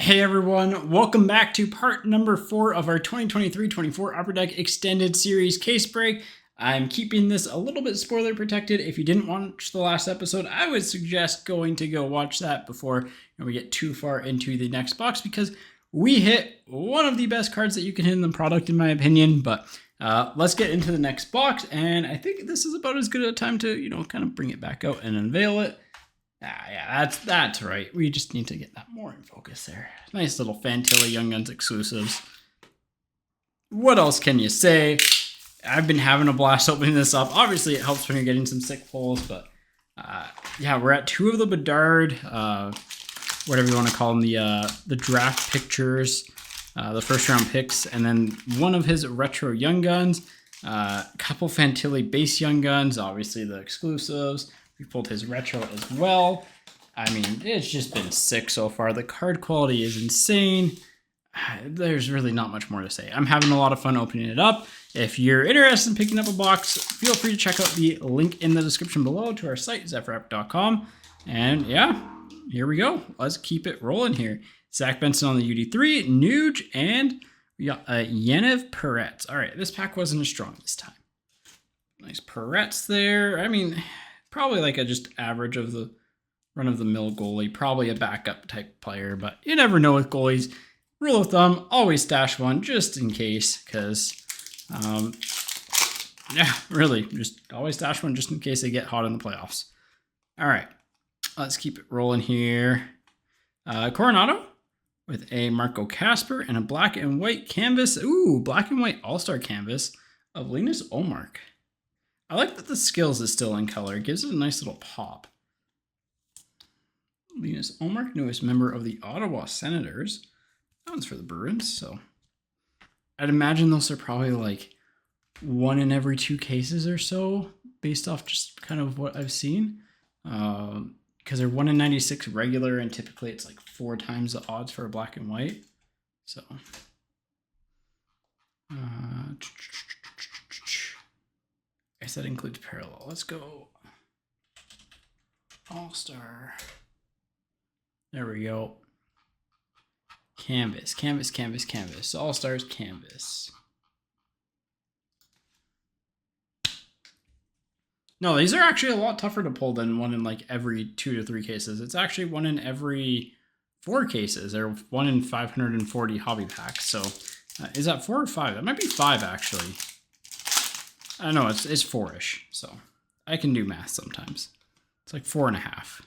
Hey everyone, welcome back to part number 4 of our 2023-24 Upper Deck Extended Series case break. I'm keeping this a little bit spoiler protected. If you didn't watch the last episode, I would suggest going to go watch that before we get too far into the next box, because we hit one of the best cards that you can hit in the product in my opinion. But let's get into the next box, and I think this is about as good a time to, kind of bring it back out and unveil it. Yeah, that's right. We just need to get that more in focus there. Nice little Fantilli Young Guns exclusives. What else can you say? I've been having a blast opening this up. Obviously, it helps when you're getting some sick pulls, but yeah, we're at 2 of the Bedard, whatever you want to call them, the draft pictures, the first round picks, and then one of his retro Young Guns, a couple Fantilli base Young Guns, obviously the exclusives. We pulled his retro as well. I mean, it's just been sick so far. The card quality is insane. There's really not much more to say. I'm having a lot of fun opening it up. If you're interested in picking up a box, feel free to check out the link in the description below to our site, zephyrepic.com. And yeah, here we go. Let's keep it rolling here. Zach Benson on the UD3, Nuge, and we got Yaniv Peretz. All right, this pack wasn't as strong this time. Nice Peretz there. I mean, probably like a just average of the run-of-the-mill goalie. Probably a backup type player, but you never know with goalies. Rule of thumb, always stash one just in case, because, yeah, really, just always stash one just in case they get hot in the playoffs. All right, let's keep it rolling here. Coronado with a Marco Casper and a black and white canvas. Ooh, black and white all-star canvas of Linus Ullmark. I like that the skills is still in color. It gives it a nice little pop. Linus Ullmark, newest member of the Ottawa Senators. That one's for the Bruins, so I'd imagine those are probably like 1 in every 2 cases or so, based off just kind of what I've seen. Because they're 1 in 96 regular, and typically it's like 4 times the odds for a black and white. So I guess that includes parallel. Let's go All-Star. There we go. Canvas, canvas, canvas, canvas. All-Stars canvas. No, these are actually a lot tougher to pull than 1 in like every 2 to 3 cases. It's actually 1 in every 4 cases, or 1 in 540 hobby packs. So is that 4 or 5? That might be 5 actually. I don't know, it's 4-ish, so I can do math sometimes. It's like 4.5.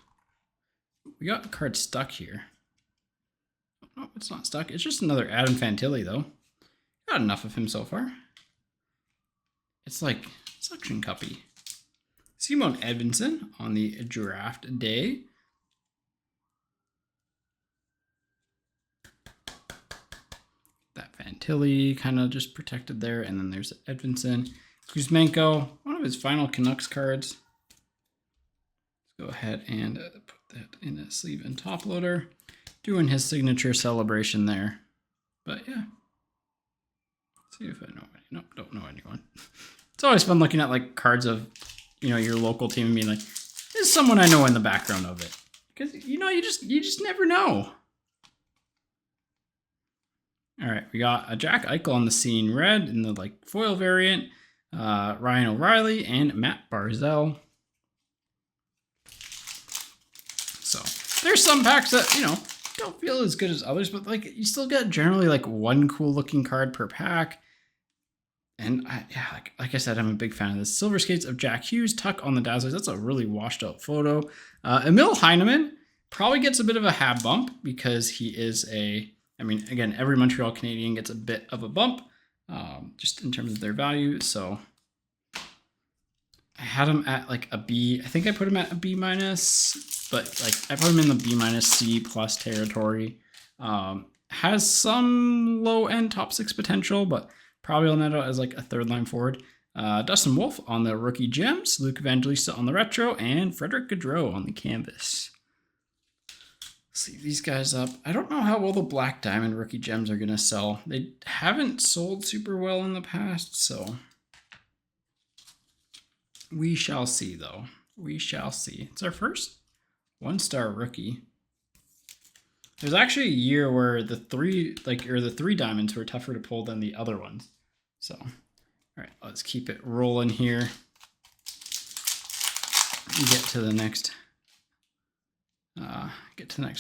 We got a card stuck here. No, it's not stuck. It's just another Adam Fantilli, though. Got enough of him so far. It's like suction cuppy. Simon Edvinsson on the draft day. That Fantilli kind of just protected there, and then there's Edvinsson. Kuzmenko, one of his final Canucks cards. Let's go ahead and put that in a sleeve and top loader. Doing his signature celebration there. But yeah. Let's see if I know any. Nope, don't know anyone. It's always fun looking at like cards of, your local team and being like, this is someone I know in the background of it. Because you just never know. All right, we got a Jack Eichel on the scene red in the like foil variant. Ryan O'Reilly and Matt Barzell. So there's some packs that, don't feel as good as others, but like you still get generally like 1 cool looking card per pack. And like I said, I'm a big fan of this. Silver Skates of Jack Hughes, Tuck on the Dazzlers. That's a really washed out photo. Emil Heineman probably gets a bit of a hab bump because he is again, every Montreal Canadian gets a bit of a bump. Just in terms of their value. So I had him at like a B. I think I put him at a B-, but like I put him in the B- C+ territory. Has some low end top 6 potential, but probably will net out as like a 3rd line forward. Dustin Wolf on the rookie gems, Luke Evangelista on the retro, and Frederick Gaudreau on the canvas. Sleeve these guys up. I don't know how well the Black Diamond rookie gems are going to sell. They haven't sold super well in the past, so we shall see, though. We shall see. It's our first 1-star rookie. There's actually a year where the three diamonds were tougher to pull than the other ones. So, all right, let's keep it rolling here. Get to the next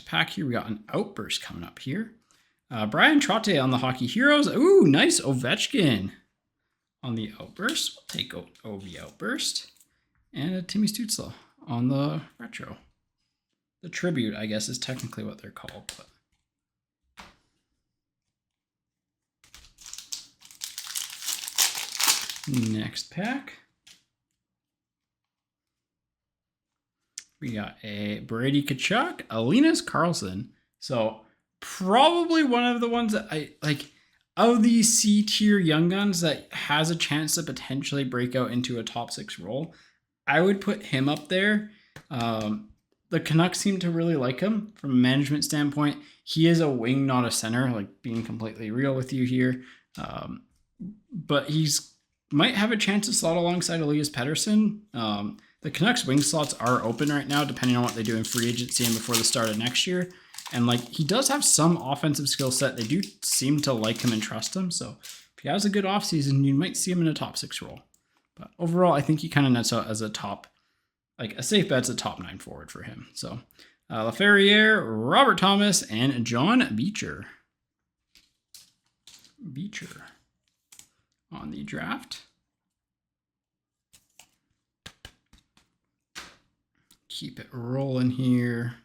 pack here. We got an Outburst coming up here. Brian Trotte on the Hockey Heroes. Ooh, nice Ovechkin on the Outburst. We'll take OV Outburst. And a Timmy Stützle on the Retro. The Tribute, I guess, is technically what they're called. But next pack. We got a Brady Tkachuk, a Linus Karlsson. So probably one of the ones that I like of the C tier young guns that has a chance to potentially break out into a top 6 role. I would put him up there. The Canucks seem to really like him from a management standpoint. He is a wing, not a center, like being completely real with you here. But he's might have a chance to slot alongside Elias Pettersson. The Canucks wing slots are open right now, depending on what they do in free agency and before the start of next year. And like he does have some offensive skill set. They do seem to like him and trust him. So if he has a good offseason, you might see him in a top 6 role. But overall, I think he kind of nets out as a top, like a safe bet's a top 9 forward for him. So Laferriere, Robert Thomas, and John Beecher. Beecher on the draft. Keep it rolling here.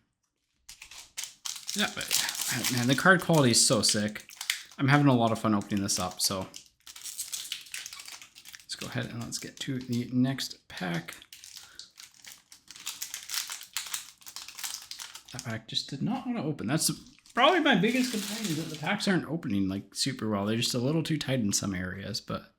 Yeah, but man, the card quality is so sick. I'm having a lot of fun opening this up, so let's go ahead and let's get to the next pack. That pack just did not want to open. That's probably my biggest complaint, is that the packs aren't opening like super well. They're just a little too tight in some areas, but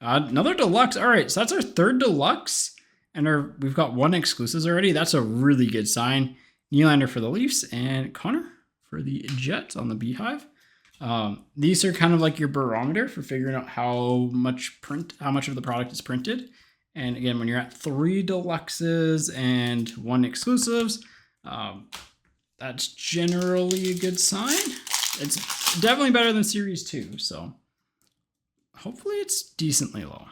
another deluxe. All right, so that's our 3rd deluxe. And we've got 1 exclusives already. That's a really good sign. Nylander for the Leafs and Connor for the Jets on the Beehive. These are kind of like your barometer for figuring out how much of the product is printed. And again, when you're at 3 deluxes and 1 exclusives, that's generally a good sign. It's definitely better than Series 2, so hopefully it's decently low.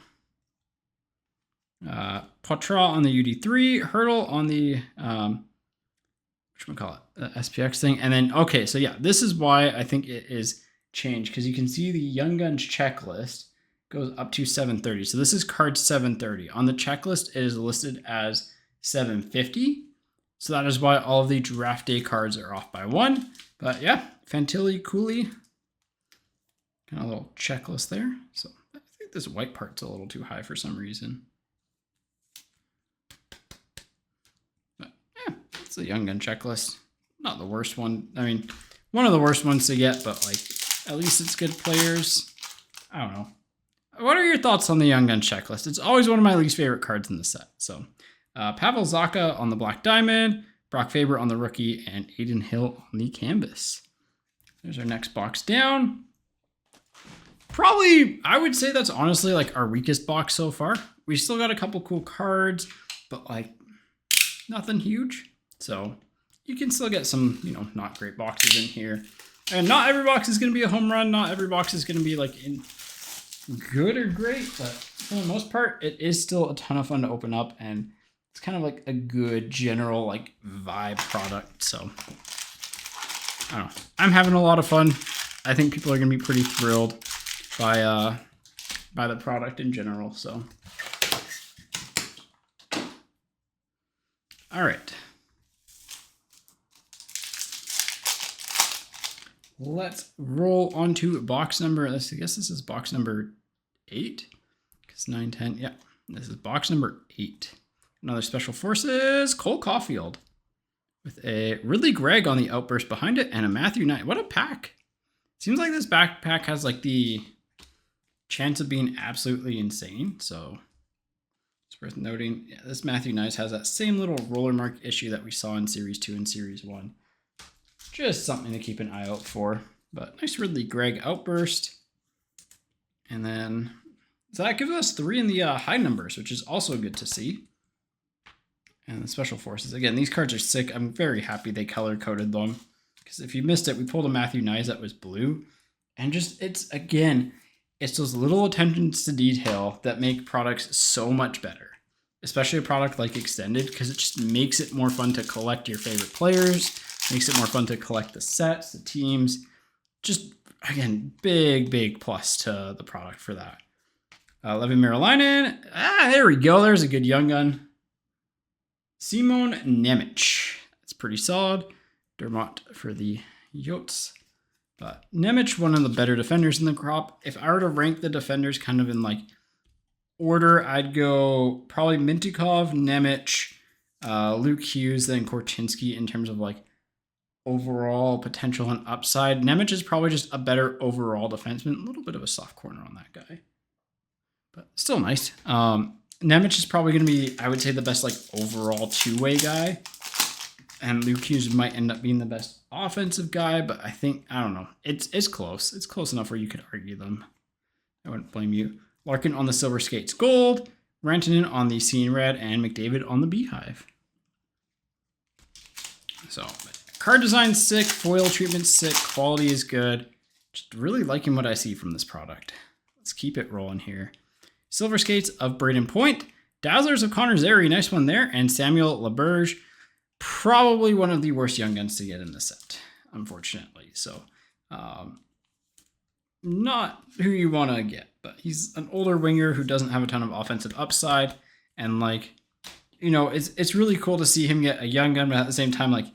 Poitras on the UD3, Hurdle on the the SPX thing, and then okay, so yeah, this is why I think it is changed, because you can see the Young Guns checklist goes up to 730. So this is card 730. On the checklist, it is listed as 750. So that is why all of the draft day cards are off by 1. But yeah, Fantilli, Cooley, kind of a little checklist there. So I think this white part's a little too high for some reason. It's a Young Gun checklist. Not the worst one. I mean, one of the worst ones to get, but like, at least it's good players. I don't know. What are your thoughts on the Young Gun checklist? It's always one of my least favorite cards in the set. So, Pavel Zacha on the Black Diamond, Brock Faber on the Rookie, and Aiden Hill on the Canvas. There's our next box down. Probably, I would say that's honestly like our weakest box so far. We still got a couple cool cards, but like nothing huge. So you can still get some, not great boxes in here. And not every box is going to be a home run. Not every box is going to be like in good or great, but for the most part, it is still a ton of fun to open up, and it's kind of like a good general like vibe product. So I don't know. I'm having a lot of fun. I think people are going to be pretty thrilled by the product in general. So all right. Let's roll on to box number, I guess this is box number 8, because 9, 10, yeah, this is box number 8. Another Special Forces, Cole Caulfield, with a Ridley Gregg on the Outburst behind it, and a Matthew Knight. What a pack. Seems like this backpack has like the chance of being absolutely insane, so it's worth noting. Yeah, this Matthew Knight has that same little roller mark issue that we saw in Series 2 and Series 1. Just something to keep an eye out for. But nice Ridley Gregg Outburst. And then, so that gives us 3 in the high numbers, which is also good to see. And the Special Forces. Again, these cards are sick. I'm very happy they color-coded them. Because if you missed it, we pulled a Matthew Nyes that was blue. And just, it's those little attentions to detail that make products so much better. Especially a product like Extended, because it just makes it more fun to collect your favorite players. Makes it more fun to collect the sets, the teams. Just, again, big plus to the product for that. Levi Marilainen. There we go. There's a good young gun. Simon Nemec. That's pretty solid. Dermott for the Yotes. But Nemec, one of the better defenders in the crop. If I were to rank the defenders kind of in like order, I'd go probably Mintyukov, Nemec, Luke Hughes, then Korchinski in terms of like overall potential and upside. Nemec is probably just a better overall defenseman. A little bit of a soft corner on that guy. But still nice. Nemec is probably going to be, I would say, the best like overall two-way guy. And Luke Hughes might end up being the best offensive guy, but I think, I don't know. It's close. It's close enough where you could argue them. I wouldn't blame you. Larkin on the Silver Skates Gold, Rantanen on the Scene Red, and McDavid on the Beehive. So, card design's sick, foil treatment's sick, quality is good. Just really liking what I see from this product. Let's keep it rolling here. Silver Skates of Braden Point, Dazzlers of Connor Zary, nice one there, and Samuel LaBerge, probably one of the worst young guns to get in the set, unfortunately. So, not who you want to get, but he's an older winger who doesn't have a ton of offensive upside, and like, you know, it's really cool to see him get a young gun, but at the same time, like,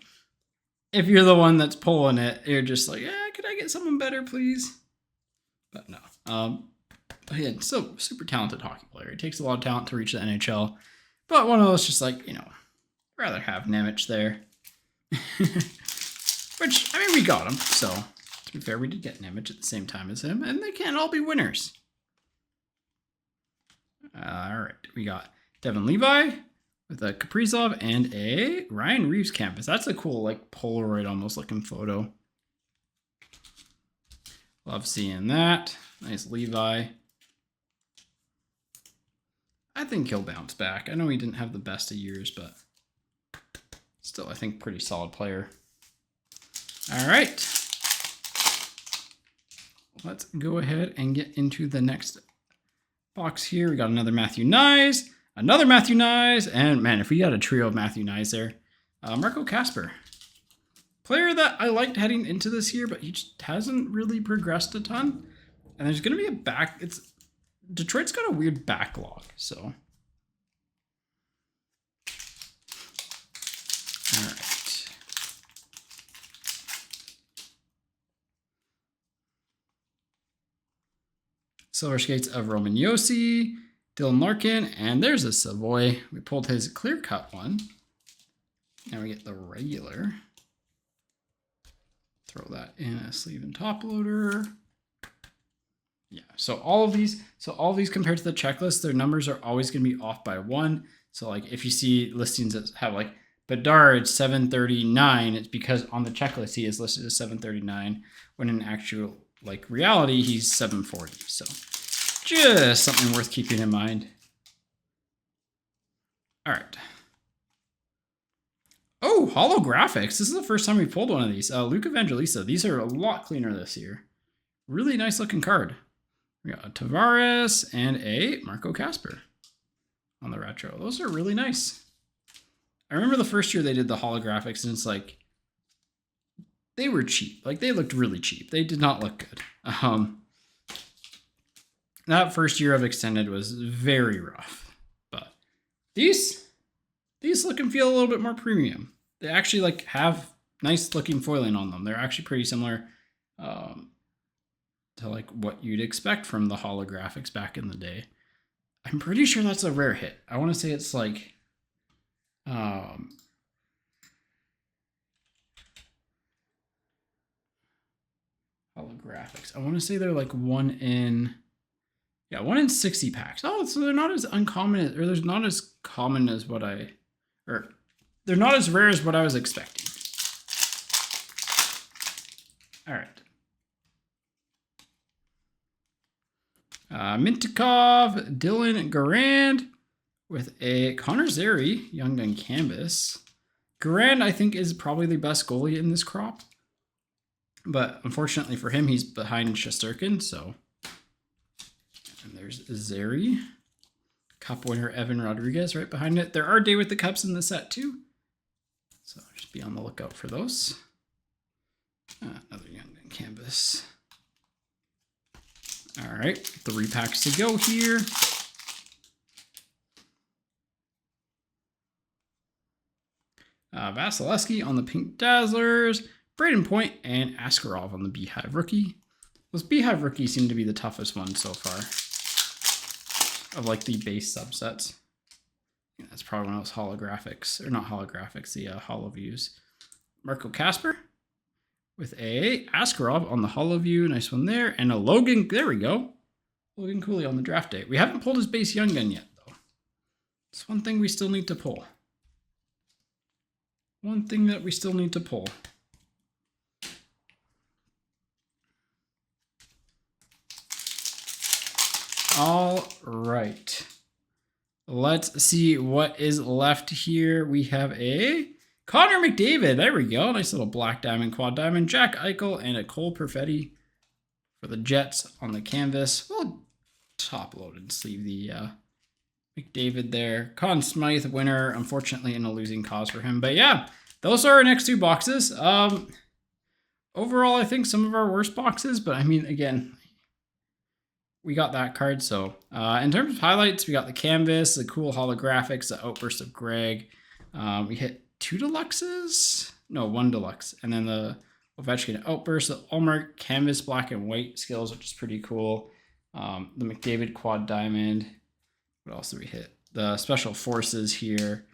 if you're the one that's pulling it, you're just like, yeah, could I get someone better, please? But no. But yeah, still super talented hockey player. It takes a lot of talent to reach the NHL. But one of those just like, you know, rather have Nemec there. Which, I mean, we got him. So, to be fair, we did get Nemec at the same time as him. And they can't all be winners. All right. We got Devin Levi with a Kaprizov and a Ryan Reeves campus. That's a cool, like, Polaroid almost looking photo. Love seeing that. Nice Levi. I think he'll bounce back. I know he didn't have the best of years, but still, I think pretty solid player. All right. Let's go ahead and get into the next box here. We got another Matthew Nyes, another Matthew Nyes, and man, if we got a trio of Matthew Nyes there. Marco Kasper. Player that I liked heading into this year, but he just hasn't really progressed a ton. And there's going to be Detroit's got a weird backlog, so. All right. Silver Skates of Roman Josi, Dylan Larkin, and there's a Savoy. We pulled his clear-cut one. Now we get the regular. Throw that in a sleeve and top loader. Yeah, so all of these compared to the checklist, their numbers are always going to be off by 1. So like if you see listings that have like Bedard 739, it's because on the checklist he is listed as 739, when in actual like reality he's 740. So just something worth keeping in mind. All right. Oh, holographics. This is the first time we pulled one of these. Luke Evangelista. These are a lot cleaner this year. Really nice looking card. We got a Tavares and a Marco Kasper on the retro. Those are really nice. I remember the first year they did the holographics, and it's like, they were cheap. Like, they looked really cheap. They did not look good. That first year of Extended was very rough. But these look and feel a little bit more premium. They actually like have nice looking foiling on them. They're actually pretty similar to like what you'd expect from the holographics back in the day. I'm pretty sure that's a rare hit. I want to say it's like holographics. I want to say they're like 1 in 60 packs. Oh, so they're not as uncommon or they're not as common as they're not as rare as what I was expecting. All right. Mintyukov, Dylan Garand, with a Connor Zary, Young Gun Canvas. Garand, I think, is probably the best goalie in this crop. But unfortunately for him, he's behind Shesterkin, so. And there's Zary. Cup winner Evan Rodriguez right behind it. There are Day with the Cups in the set too. So just be on the lookout for those. Another Young Gun Canvas. All right, 3 packs to go here. Vasilevsky on the Pink Dazzlers, Braden Point, and Askarov on the Beehive Rookie. Those Beehive Rookies seem to be the toughest ones so far of like the base subsets. Yeah, that's probably one of those holographics, or not holographics, the holo views. Marco Casper with a Askarov on the holo view, nice one there, and a Logan, there we go. Logan Cooley on the draft day. We haven't pulled his base Young Gun yet though. It's one thing we still need to pull. One thing that we still need to pull. All right. Let's see what is left here. We have a Connor McDavid. There we go. Nice little black diamond, quad diamond. Jack Eichel and a Cole Perfetti for the Jets on the canvas. We'll top load and sleeve the McDavid there. Conn Smythe winner, unfortunately in a losing cause for him. But yeah, those are our next 2 boxes. Overall, I think some of our worst boxes, but I mean, again, we got that card. So in terms of highlights, we got the canvas, the cool holographics, the outburst of Greg. We hit 2 deluxes? No, 1 deluxe. And then the Ovechkin outburst, the Allmark canvas black and white skills, which is pretty cool. The McDavid quad diamond. What else did we hit? The special forces here.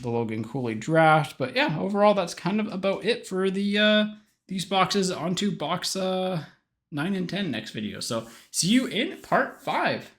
The Logan Cooley draft. But yeah, overall, that's kind of about it for the these boxes. On to box 9 and 10 next video. So see you in part 5.